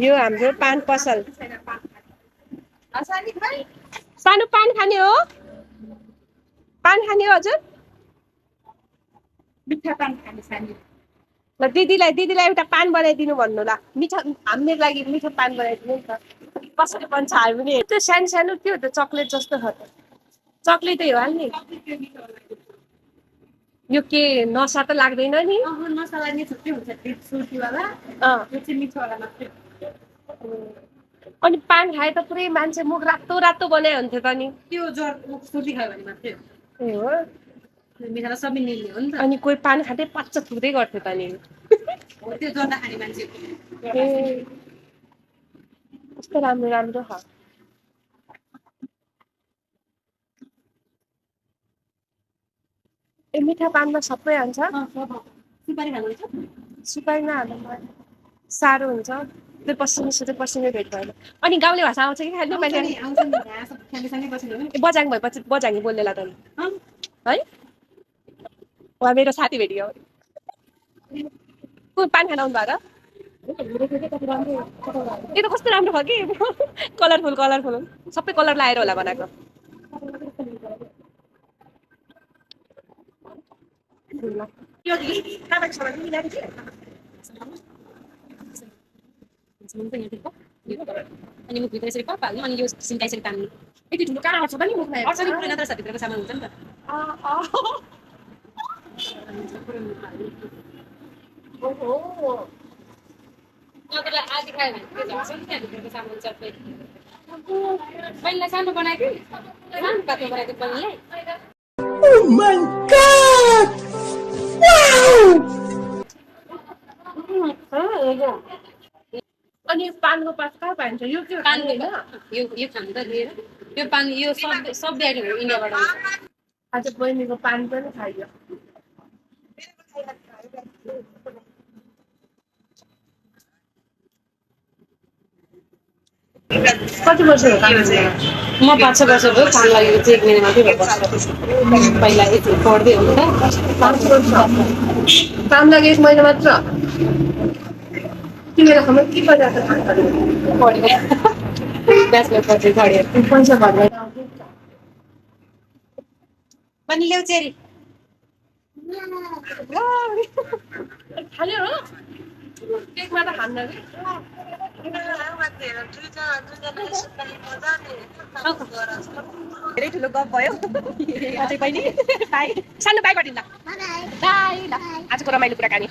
यो हाम्रो पान पसल। सानो पान खाने हो? पान खाने हो हजुर? मिठा पान खाने सानी। ल दिदीलाई एउटा पान बनाइदिनु भन्नु ल। मिठो हाम्रो लागि मिठो पान बनाइदिनु नि त। कसरी बन्छ हामी पनि त्यो सानो सानो के हो त चक्लेट जस्तो छ त। चक्लेटै हो हाल्ने। यो के नसा त लाग्दैन नि? नसा लाग्ने छुट्टै हुन्छ त्यो सुर्तीवाला। यो चाहिँ मिठोवाला मात्रै। अनि पान खाए त पुरै मान्छे मुख रातो रातो बनाए हुन्थ्यो त नि। त्यो ज्वर सुर्ती खायो भने मात्रै हो। ए हो? मिठाला सबै निल्ने हो नि त। अनि कोही पान खाँदै पाच्च थुक्दै गर्थ्यो त नि। हो त्यो जर्दा खाने मान्छे। ए कस्तो राम्रो राम्रो छ। ए मिठा पानमा सबै हाल्छ? सुपारी खानुहुन्छ? सुपारी नहाल्नु साह्रो हुन्छ। त्यो पसिनै भेट भएन। अनि गाउँले भाषा आउँछ कि खानु आउँछ नि सँगै बस्ने हो नि। बजाङ भएपछि बजाङी बोल्नेला त है? वहाँ मेरो साथी भेटियो। पान खान आउनु भयो र? यो त कस्तो राम्रो भयो कि कलरफुल सबै कलर लाएर होला बनाएको। अनि मुख भित्र यसरी कप हाल्नु अनि यो सिन्का यसरी तान्नु। यति ठुलो काँडा अट्छ त नि मुखमा। अट्छ नि पुरै नत्र भित्रको सामान हुन्छ नि त। ओहो नत्र आदि खायो भने त्यो झर्छ नि त्यहाँ भित्रको सामान सबै। पहिला सानो बनाएको सानो पातलो बनाएको पहिला। Oh my God! Wow! अनि पानको पात कहाँ पाइन्छ? यो के पान यो खानु त लिएर यो पान यो सब आइटमहरू इन्डियाबाट आउँछ। आज बहिनीको पान पनि खाइयो। कति वर्ष हो काम? म 5-6 वर्ष भयो काम लागेको चाहिँ 1 महिना मात्रै भयो बस्छ। पहिला यति पढ्दै हो नि त। 5 वर्ष काम लाग्यो 1 महिना मात्र। तिमीलाई खबर के गरिरहेको छ? पढेर ब्याचलर पछि पढेर पैसा भर्दैन। पनि ल्याउ चेरी। खाने हो? केकमा त खान्न कि? धेरै ठुलो गफ भयो। अझै बहिनी बाई सानो बाई गरिदिनु ल। बाई ल आजको रमाइलो कुराकानी।